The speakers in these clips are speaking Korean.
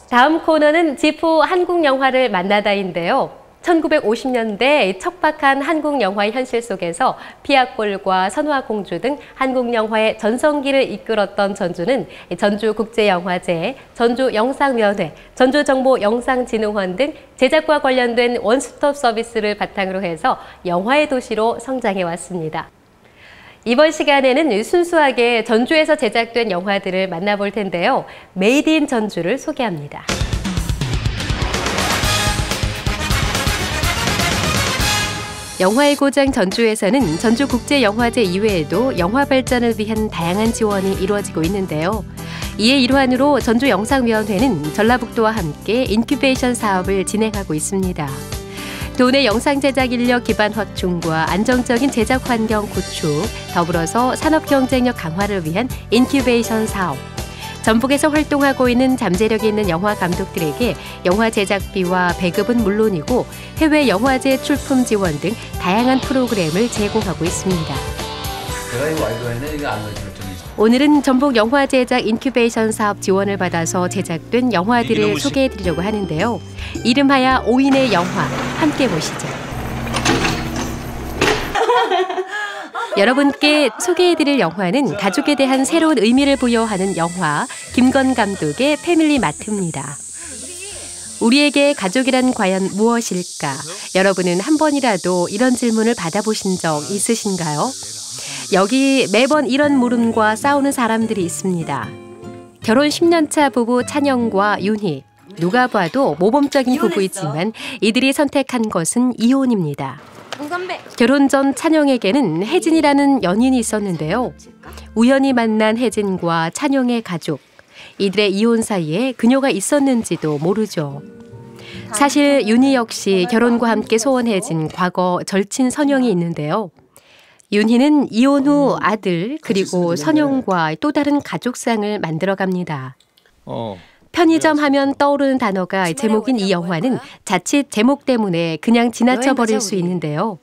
다음 코너는 지포 한국 영화를 만나다인데요. 1950년대 척박한 한국 영화의 현실 속에서 피아골과 선화공주 등 한국 영화의 전성기를 이끌었던 전주는 전주국제영화제, 전주영상위원회, 전주정보영상진흥원 등 제작과 관련된 원스톱 서비스를 바탕으로 해서 영화의 도시로 성장해 왔습니다. 이번 시간에는 순수하게 전주에서 제작된 영화들을 만나볼 텐데요. 메이드 인 전주를 소개합니다. 영화의 고장 전주에서는 전주국제영화제 이외에도 영화 발전을 위한 다양한 지원이 이루어지고 있는데요. 이에 일환으로 전주영상위원회는 전라북도와 함께 인큐베이션 사업을 진행하고 있습니다. 도내 영상 제작 인력 기반 확충과 안정적인 제작 환경 구축, 더불어서 산업 경쟁력 강화를 위한 인큐베이션 사업, 전북에서 활동하고 있는 잠재력이 있는 영화 감독들에게 영화 제작비와 배급은 물론이고 해외 영화제 출품 지원 등 다양한 프로그램을 제공하고 있습니다. 오늘은 전북 영화 제작 인큐베이션 사업 지원을 받아서 제작된 영화들을 소개해드리려고 하는데요. 이름하여 5인의 영화, 함께 보시죠. 여러분께 소개해드릴 영화는 가족에 대한 새로운 의미를 부여하는 영화 김건 감독의 패밀리 마트입니다. 우리에게 가족이란 과연 무엇일까? 여러분은 한 번이라도 이런 질문을 받아보신 적 있으신가요? 여기 매번 이런 물음과 싸우는 사람들이 있습니다. 결혼 10년차 부부 찬영과 윤희. 누가 봐도 모범적인 부부이지만 이들이 선택한 것은 이혼입니다. 결혼 전 찬영에게는 혜진이라는 연인이 있었는데요. 우연히 만난 혜진과 찬영의 가족. 이들의 이혼 사이에 그녀가 있었는지도 모르죠. 사실 윤희 역시 결혼과 함께 소원해진 과거 절친 선영이 있는데요. 윤희는 이혼 후 아들 그리고 선영과 또 다른 가족상을 만들어갑니다. 편의점 하면 떠오르는 단어가 제목인 이 영화는 자칫 제목 때문에 그냥 지나쳐버릴 수 있는데요.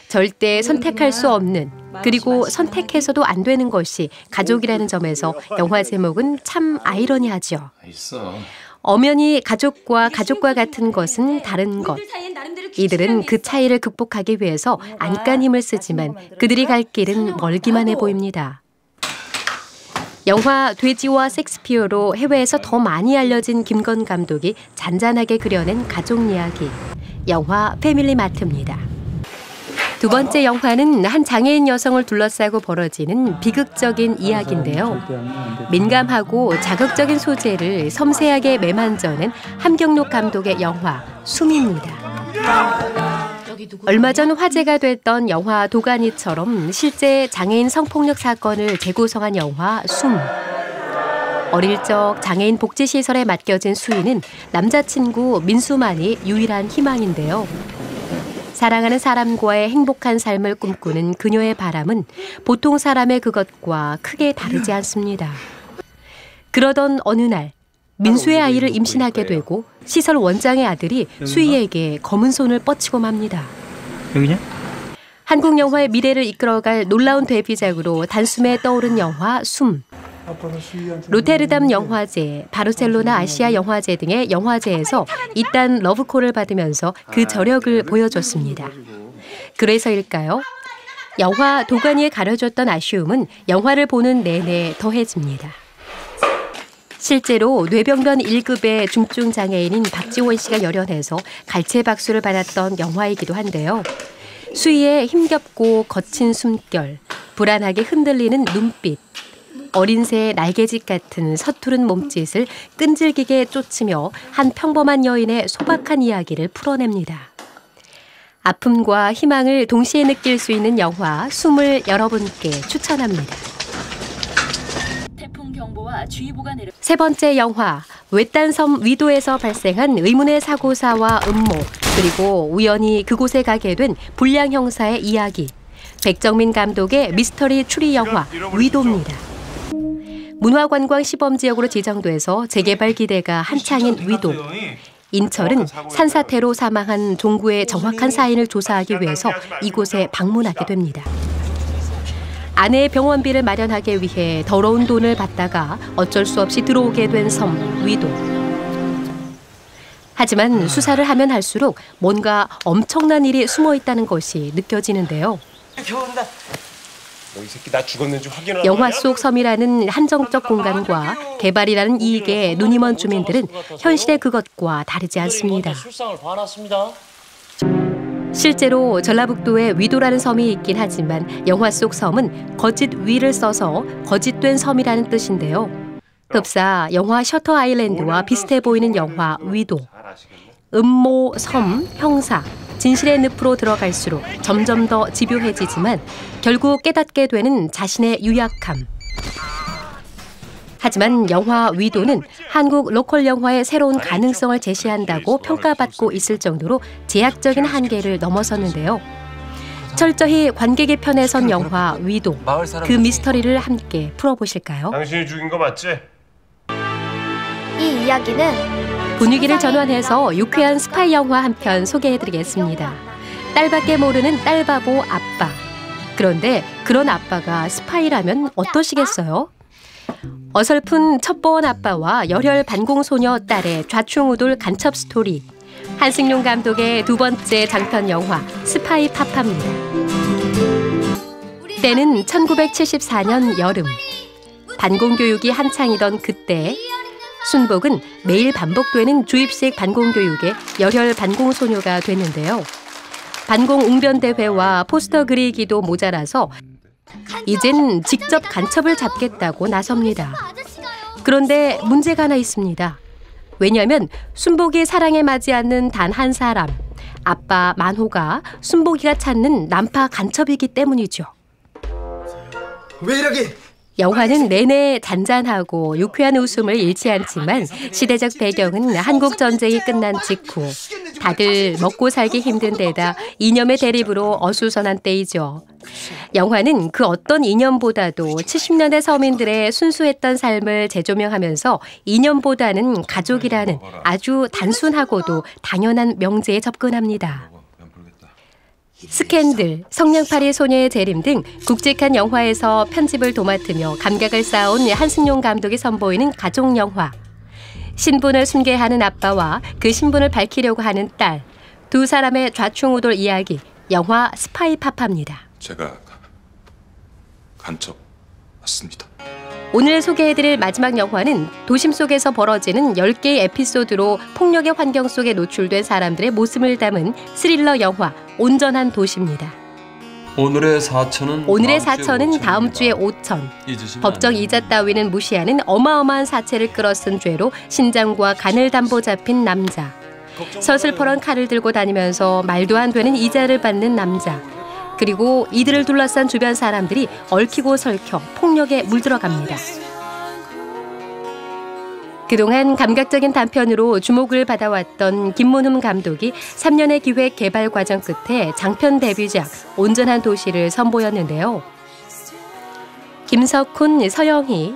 절대 선택할 수 없는, 그리고 선택해서도 안 되는 것이 가족이라는 점에서 영화 제목은 참 아이러니하죠. 엄연히 가족과 같은 것은 다른 것. 이들은 그 차이를 극복하기 위해서 안간 힘을 쓰지만 그들이 갈 길은 멀기만 해 보입니다. 영화 돼지와 섹스피어로 해외에서 더 많이 알려진 김건 감독이 잔잔하게 그려낸 가족 이야기, 영화 패밀리 마트입니다. 두 번째 영화는 한 장애인 여성을 둘러싸고 벌어지는 비극적인 이야기인데요. 민감하고 자극적인 소재를 섬세하게 매만져낸 함경록 감독의 영화 숨입니다. 얼마 전 화제가 됐던 영화 도가니처럼 실제 장애인 성폭력 사건을 재구성한 영화 숨. 어릴 적 장애인 복지시설에 맡겨진 수희는 남자친구 민수만이 유일한 희망인데요. 사랑하는 사람과의 행복한 삶을 꿈꾸는 그녀의 바람은 보통 사람의 그것과 크게 다르지 않습니다. 그러던 어느 날 민수의 아이를 임신하게 되고 시설 원장의 아들이 수희에게 검은 손을 뻗치고 맙니다. 여기냐? 한국 영화의 미래를 이끌어갈 놀라운 데뷔작으로 단숨에 떠오른 영화 숨. 로테르담 영화제, 바르셀로나 아시아 영화제 등의 영화제에서 이딴 러브콜을 받으면서 그 저력을 보여줬습니다. 그래서일까요? 영화 도가니에 가려졌던 아쉬움은 영화를 보는 내내 더해집니다. 실제로 뇌병변 1급의 중증 장애인인 박지원 씨가 열연해서 갈채박수를 받았던 영화이기도 한데요. 수희의 힘겹고 거친 숨결, 불안하게 흔들리는 눈빛, 어린 새의 날개짓 같은 서투른 몸짓을 끈질기게 쫓으며 한 평범한 여인의 소박한 이야기를 풀어냅니다. 아픔과 희망을 동시에 느낄 수 있는 영화 숨을 여러분께 추천합니다. 세 번째 영화, 외딴 섬 위도에서 발생한 의문의 사고사와 음모, 그리고 우연히 그곳에 가게 된 불량 형사의 이야기. 백정민 감독의 미스터리 추리 영화 위도입니다. 문화관광시범지역으로 지정돼서 재개발 기대가 한창인 위도. 인철은 산사태로 사망한 종구의 정확한 사인을 조사하기 위해서 이곳에 방문하게 됩니다. 아내의 병원비를 마련하기 위해 더러운 돈을 받다가 어쩔 수 없이 들어오게 된 섬 위도. 하지만 수사를 하면 할수록 뭔가 엄청난 일이 숨어 있다는 것이 느껴지는데요. 이 새끼 나 죽었는지 확인하는 영화 속 섬이라는 한정적 공간과 개발이라는 이익에 눈이 먼 주민들은 현실의 그것과 다르지 않습니다. 실제로 전라북도에 위도라는 섬이 있긴 하지만 영화 속 섬은 거짓 위를 써서 거짓된 섬이라는 뜻인데요. 흡사 영화 셔터 아일랜드와 비슷해 보이는 영화 위도. 음모, 섬, 형사, 진실의 늪으로 들어갈수록 점점 더 집요해지지만 결국 깨닫게 되는 자신의 유약함. 하지만 영화 위도는 한국 로컬 영화의 새로운 가능성을 제시한다고 평가받고 있을 정도로 제약적인 한계를 넘어섰는데요. 철저히 관객의 편에 선 영화 위도. 그 미스터리를 함께 풀어보실까요? 당신이 죽인 거 맞지? 이 이야기는 분위기를 전환해서 유쾌한 스파이 영화 한 편 소개해드리겠습니다. 딸밖에 모르는 딸바보 아빠. 그런데 그런 아빠가 스파이라면 어떠시겠어요? 어설픈 첩보원 아빠와 열혈 반공소녀 딸의 좌충우돌 간첩 스토리. 한승용 감독의 두 번째 장편 영화 스파이 파파입니다. 때는 1974년 여름. 반공교육이 한창이던 그때 순복은 매일 반복되는 주입식 반공교육의 열혈 반공소녀가 됐는데요. 반공 웅변대회와 포스터 그리기도 모자라서 이젠 직접 간첩을 잡겠다고 나섭니다. 그런데 문제가 하나 있습니다. 왜냐하면 순복이 사랑에 맞지 않는 단 한 사람, 아빠 만호가 순복이가 찾는 난파 간첩이기 때문이죠. 왜 이러기? 영화는 내내 잔잔하고 유쾌한 웃음을 잃지 않지만 시대적 배경은 한국 전쟁이 끝난 직후 다들 먹고 살기 힘든 데다 이념의 대립으로 어수선한 때이죠. 영화는 그 어떤 이념보다도 70년대 서민들의 순수했던 삶을 재조명하면서 이념보다는 가족이라는 아주 단순하고도 당연한 명제에 접근합니다. 스캔들, 성냥팔이 소녀의 재림 등 굵직한 영화에서 편집을 도맡으며 감각을 쌓아온 한승용 감독이 선보이는 가족 영화. 신분을 숨겨하는 아빠와 그 신분을 밝히려고 하는 딸. 두 사람의 좌충우돌 이야기, 영화 스파이 파파입니다. 제가 간첩 맞습니다. 오늘 소개해드릴 마지막 영화는 도심 속에서 벌어지는 10개의 에피소드로 폭력의 환경 속에 노출된 사람들의 모습을 담은 스릴러 영화 온전한 도시입니다. 오늘의 사천은 다음 주에 5천. 법정 이자 따위는 무시하는 어마어마한 사채를 끌어쓴 죄로 신장과 간을 담보 잡힌 남자. 서슬퍼런 칼을 들고 다니면서 말도 안 되는 이자를 받는 남자. 그리고 이들을 둘러싼 주변 사람들이 얽히고 설켜 폭력에 물들어갑니다. 그동안 감각적인 단편으로 주목을 받아왔던 김문흠 감독이 3년의 기획 개발 과정 끝에 장편 데뷔작 온전한 도시를 선보였는데요. 김석훈, 서영희,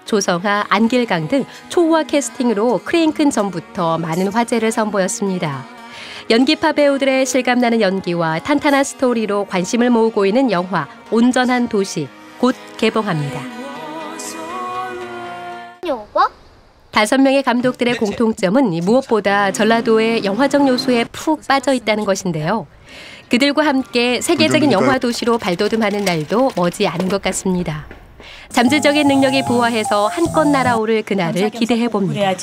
조성아, 안길강 등 초호화 캐스팅으로 크레인큰 전부터 많은 화제를 선보였습니다. 연기파 배우들의 실감나는 연기와 탄탄한 스토리로 관심을 모으고 있는 영화 온전한 도시, 곧 개봉합니다. 요거? 5명의 감독들의 공통점은 무엇보다 전라도의 영화적 요소에 푹 빠져 있다는 것인데요. 그들과 함께 세계적인 영화 도시로 발돋움하는 날도 머지 않은 것 같습니다. 잠재적인 능력이 부화해서 한껏 날아오를 그날을 기대해 봅니다.